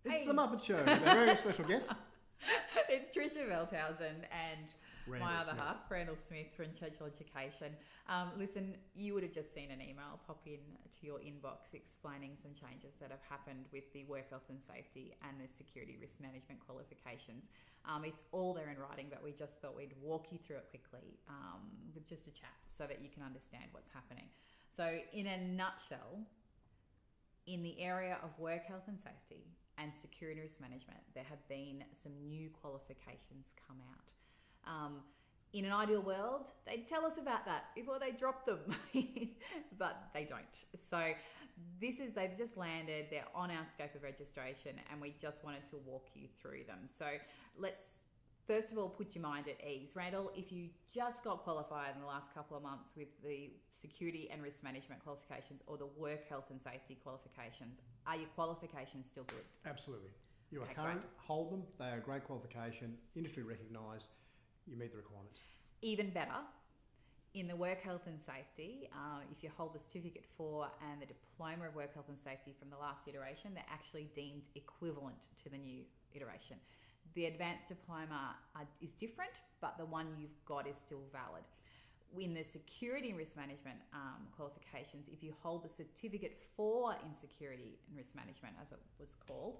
It's the Muppet Show. With a very special guest. It's Tricia Veldhausen and Randall my other Smith. half, Randall Smith from Churchill Education. Listen, you would have just seen an email pop in to your inbox explaining some changes that have happened with the work health and safety and the security risk management qualifications. It's all there in writing, but we just thought we'd walk you through it quickly with just a chat so that you can understand what's happening. So in a nutshell, in the area of work health and safety and security risk management, there have been some new qualifications come out. In an ideal world, they'd tell us about that before they drop them, but they don't. So they've just landed, they're on our scope of registration, and we just wanted to walk you through them. So let's first of all put your mind at ease. Randall, if you just got qualified in the last couple of months with the security and risk management qualifications or the work health and safety qualifications, are your qualifications still good? Absolutely. You are Okay, current, great. hold them. They are a great qualification, industry recognised. You meet the requirements. Even better, in the work health and safety, if you hold the certificate 4 and the diploma of work health and safety from the last iteration, they're actually deemed equivalent to the new iteration. The advanced diploma is different, but the one you've got is still valid. In the security and risk management qualifications, if you hold the certificate 4 in security and risk management, as it was called,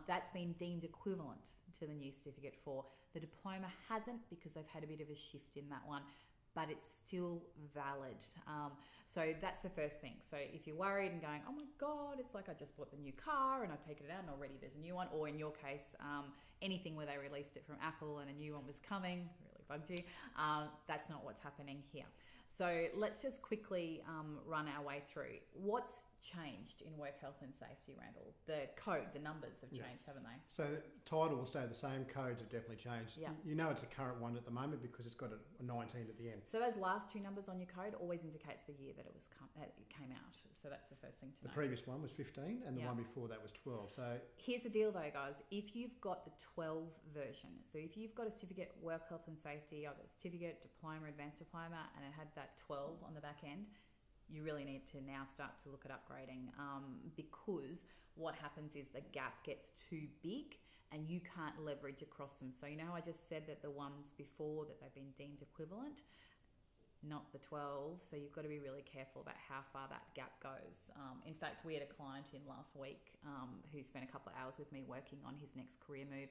that's been deemed equivalent to the new certificate 4. The diploma hasn't, because they've had a bit of a shift in that one, but it's still valid. So that's the first thing. So if you're worried and going, oh my God, it's like I just bought the new car and I've taken it out and already there's a new one, or in your case, anything where they released it from Apple and a new one was coming, really bugged you, that's not what's happening here. So let's just quickly run our way through. What's changed in work health and safety, Randall? The code, the numbers have changed, haven't they? So the title will stay the same. Codes have definitely changed. Yeah. You know it's a current one at the moment because it's got a 19 at the end. So those last two numbers on your code always indicates the year that it came out. So that's the first thing to know. The previous one was 15 and the Yeah. one before that was 12. So Here's the deal though, guys. If you've got the 12 version, so if you've got a certificate, work health and safety, either a certificate, diploma, advanced diploma, and it had that 12 on the back end, you really need to now start to look at upgrading, because what happens is the gap gets too big and you can't leverage across them. So, you know, I just said that the ones before that they've been deemed equivalent, not the 12. So you've got to be really careful about how far that gap goes. In fact, we had a client in last week who spent a couple of hours with me working on his next career move.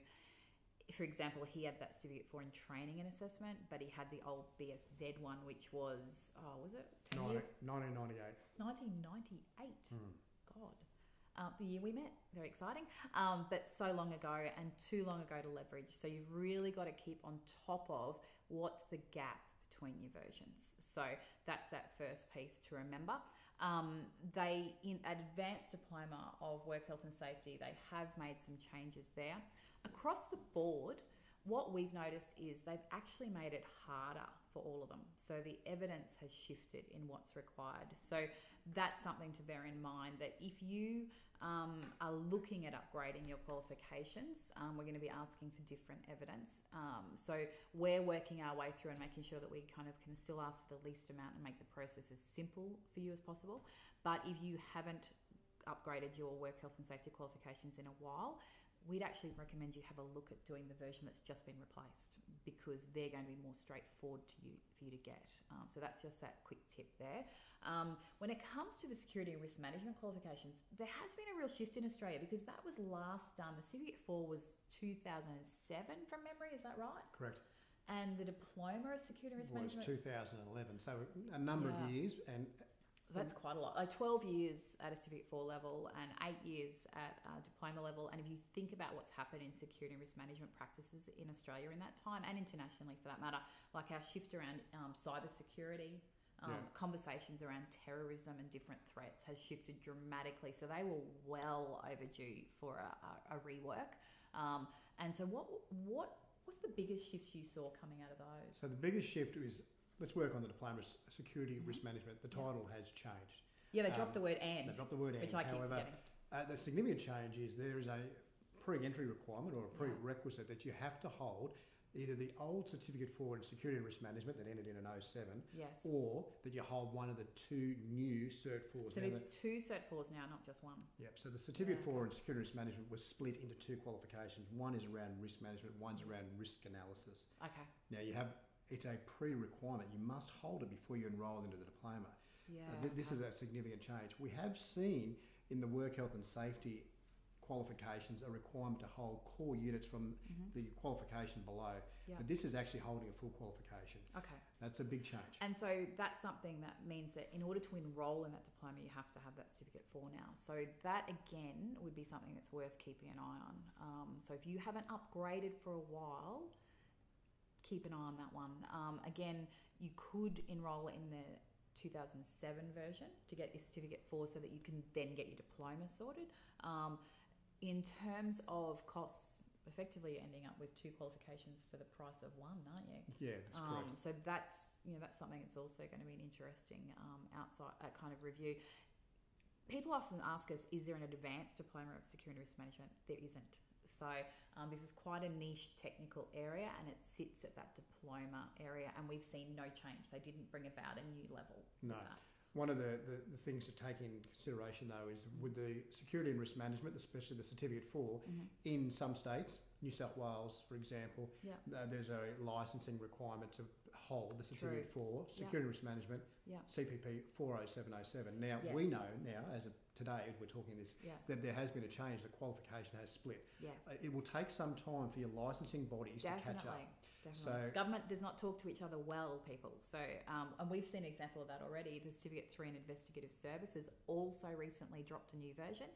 For example, he had that certificate 4 in training and assessment, but he had the old BSZ one, which was, was it 10 years? 1998. 1998. God. The year we met. Very exciting. But so long ago and too long ago to leverage. So you've really got to keep on top of what's the gap between your versions. So that's that first piece to remember. They, in advanced diploma of work health and safety, they have made some changes there. Across the board, what we've noticed is they've actually made it harder for all of them. So the evidence has shifted in what's required. So that's something to bear in mind, that if you are looking at upgrading your qualifications, we're going to be asking for different evidence. So we're working our way through and making sure that we kind of can still ask for the least amount and make the process as simple for you as possible. But if you haven't upgraded your work health and safety qualifications in a while, we'd actually recommend you have a look at doing the version that's just been replaced, because they're going to be more straightforward for you to get. So that's just that quick tip there. When it comes to the security and risk management qualifications, there has been a real shift in Australia, because that was last done. The certificate 4 was 2007 from memory, is that right? Correct. And the diploma of security and risk Was management? 2011. So a number of years. And that's quite a lot. Like 12 years at a certificate 4 level and 8 years at a diploma level. And if you think about what's happened in security and risk management practices in Australia in that time, and internationally for that matter, like our shift around cyber security, conversations around terrorism and different threats has shifted dramatically. So they were well overdue for a rework. And so what's the biggest shifts you saw coming out of those? So the biggest shift is, let's work on the diploma, security, risk management. The title has changed. Yeah, they dropped the word "and." They dropped the word "and." Which I keep However, forgetting. the significant change is there is a pre-entry requirement or a prerequisite that you have to hold. either the old Certificate 4 in Security and Risk Management that ended in an '07, Yes. or that you hold one of the two new Cert 4s. So there's two Cert 4s now, not just one. Yep, so the Certificate Yeah, 4 in Security and Risk Management was split into two qualifications. One is around risk management, one's around risk analysis. Okay. Now it's a pre-requirement. You must hold it before you enrol into the diploma. Yeah. This is a significant change. We have seen in the work health and safety qualifications a requirement to hold core units from the qualification below. Yeah. But this is actually holding a full qualification. Okay. That's a big change. And so that's something that means that in order to enrol in that diploma, you have to have that Certificate 4 now. So that, again, would be something that's worth keeping an eye on. So if you haven't upgraded for a while, keep an eye on that one. Again, you could enrol in the 2007 version to get your Certificate 4 so that you can then get your diploma sorted. In terms of costs, effectively you're ending up with two qualifications for the price of one, aren't you? Yeah, that's correct. So that's something that's also going to be an interesting outside kind of review. People often ask us, is there an advanced diploma of security and risk management? There isn't. So this is quite a niche technical area, and it sits at that diploma area, and we've seen no change. They didn't bring about a new level. No. One of the things to take in consideration, though, is with the security and risk management, especially the Certificate 4, in some states, New South Wales, for example, there's a licensing requirement to hold the Certificate 4, security and risk management, CPP 40707. Now, we know now, as of today, we're talking this, that there has been a change. The qualification has split. Yes. It will take some time for your licensing bodies to catch up. Definitely. So government does not talk to each other well, people. So, and we've seen an example of that already. The Certificate 3 in Investigative Services also recently dropped a new version.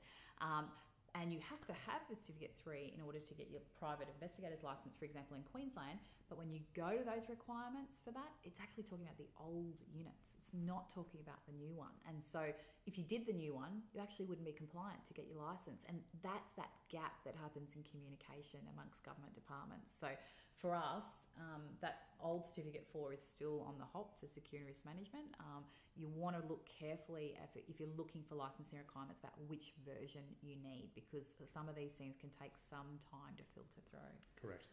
And you have to have the Certificate 3 in order to get your private investigator's licence, for example, in Queensland. But when you go to those requirements for that, it's actually talking about the old units. It's not talking about the new one. And so if you did the new one, you actually wouldn't be compliant to get your licence. And that's that gap that happens in communication amongst government departments. So for us, that old Certificate 4 is still on the hop for security and risk management. You want to look carefully if you're looking for licensing requirements about which version you need, because some of these things can take some time to filter through. Correct.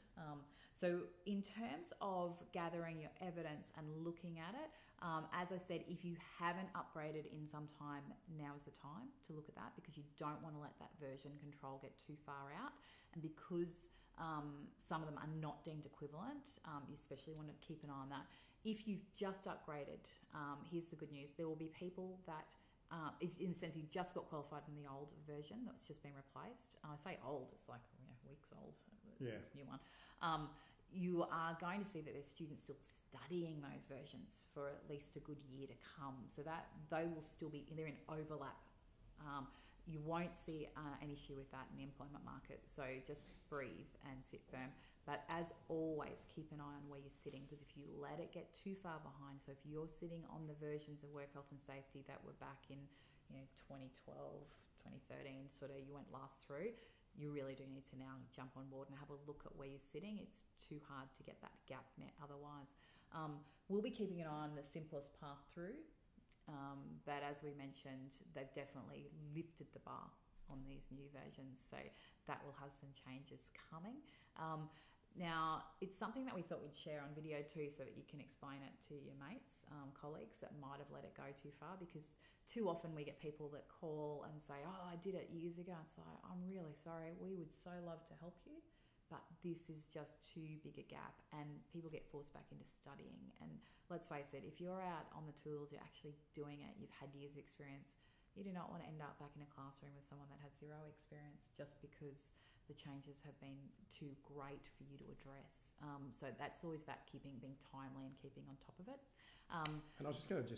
So in terms of gathering your evidence and looking at it, as I said, if you haven't upgraded in some time, now is the time to look at that, because you don't want to let that version control get too far out. And because some of them are not deemed equivalent, you especially want to keep an eye on that. If you've just upgraded, here's the good news. There will be people that, if, in the sense you just got qualified in the old version that's just been replaced. I say old, it's like weeks old, this new one. You are going to see that there's students still studying those versions for at least a good year to come. So that they will still be, they're in overlap. You won't see an issue with that in the employment market. So just breathe and sit firm. But as always, keep an eye on where you're sitting, because if you let it get too far behind, so if you're sitting on the versions of work health and safety that were back in 2012, 2013, sort of you went last through, you really do need to now jump on board and have a look at where you're sitting. It's too hard to get that gap met otherwise. We'll be keeping an eye on the simplest path through. But as we mentioned, they've definitely lifted the bar on these new versions. So that will have some changes coming. Now, it's something that we thought we'd share on video too, so that you can explain it to your mates, colleagues that might have let it go too far, because too often we get people that call and say, oh, I did it years ago. It's like, I'm really sorry. We would so love to help you, but this is just too big a gap, and people get forced back into studying. And let's face it, if you're out on the tools, you're actually doing it, you've had years of experience, you do not want to end up back in a classroom with someone that has zero experience just because the changes have been too great for you to address. So that's always about being timely and keeping on top of it. And I was just going to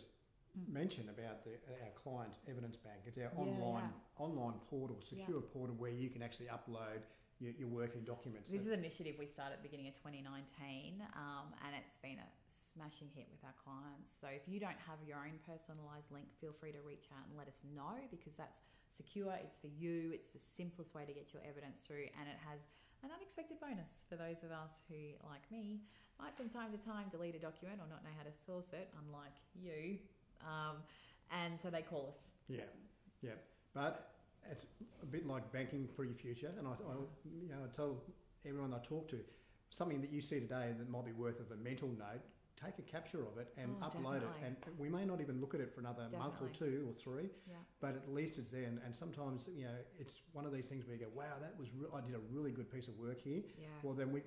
mention about our client evidence bank. It's our online portal, secure portal, where you can actually upload your working documents. This is an initiative we started at the beginning of 2019, and it's been a smashing hit with our clients. So if you don't have your own personalised link, feel free to reach out and let us know, because that's secure, it's for you, it's the simplest way to get your evidence through, and it has an unexpected bonus for those of us who, like me, might from time to time delete a document or not know how to source it, unlike you. And so they call us. Yeah. But it's a bit like banking for your future, and I tell everyone I talk to, something that you see today that might be worth of a mental note, take a capture of it and upload definitely. it. And we may not even look at it for another month or two or three, but at least it's there. And sometimes, it's one of these things where you go, wow, that was I did a really good piece of work here. Yeah. Well, then we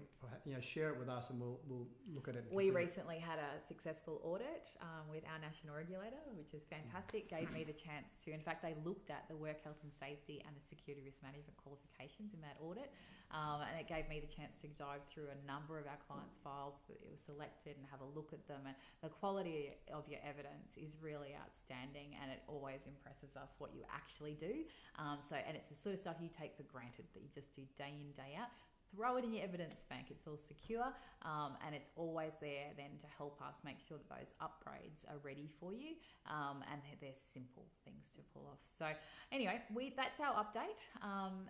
share it with us and we'll look at it. We recently had a successful audit with our national regulator, which is fantastic. Gave me the chance to, in fact, they looked at the work health and safety and the security risk management qualifications in that audit. And it gave me the chance to dive through a number of our clients' files that it was selected and have a look at them. And the quality of your evidence is really outstanding, and it always impresses us what you actually do. And it's the sort of stuff you take for granted that you just do day in, day out. Throw it in your evidence bank. It's all secure, and it's always there then to help us make sure that those upgrades are ready for you, and they're simple things to pull off. So anyway, that's our update.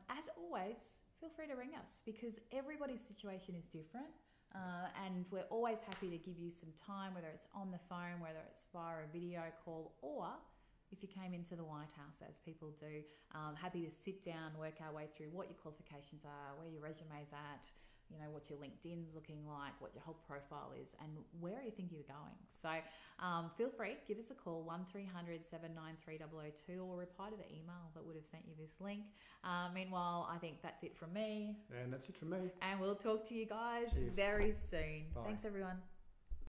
As always, feel free to ring us because everybody's situation is different. And we're always happy to give you some time, whether it's on the phone, whether it's via a video call, or if you came into the White House, as people do, happy to sit down, work our way through what your qualifications are, where your resume's at, what your LinkedIn's looking like, what your whole profile is, and where you think you're going. So feel free, give us a call, 1300 793 002, or reply to the email that would have sent you this link. Meanwhile, I think that's it from me. And that's it from me. And we'll talk to you guys Cheers. very soon. Bye. Thanks, everyone.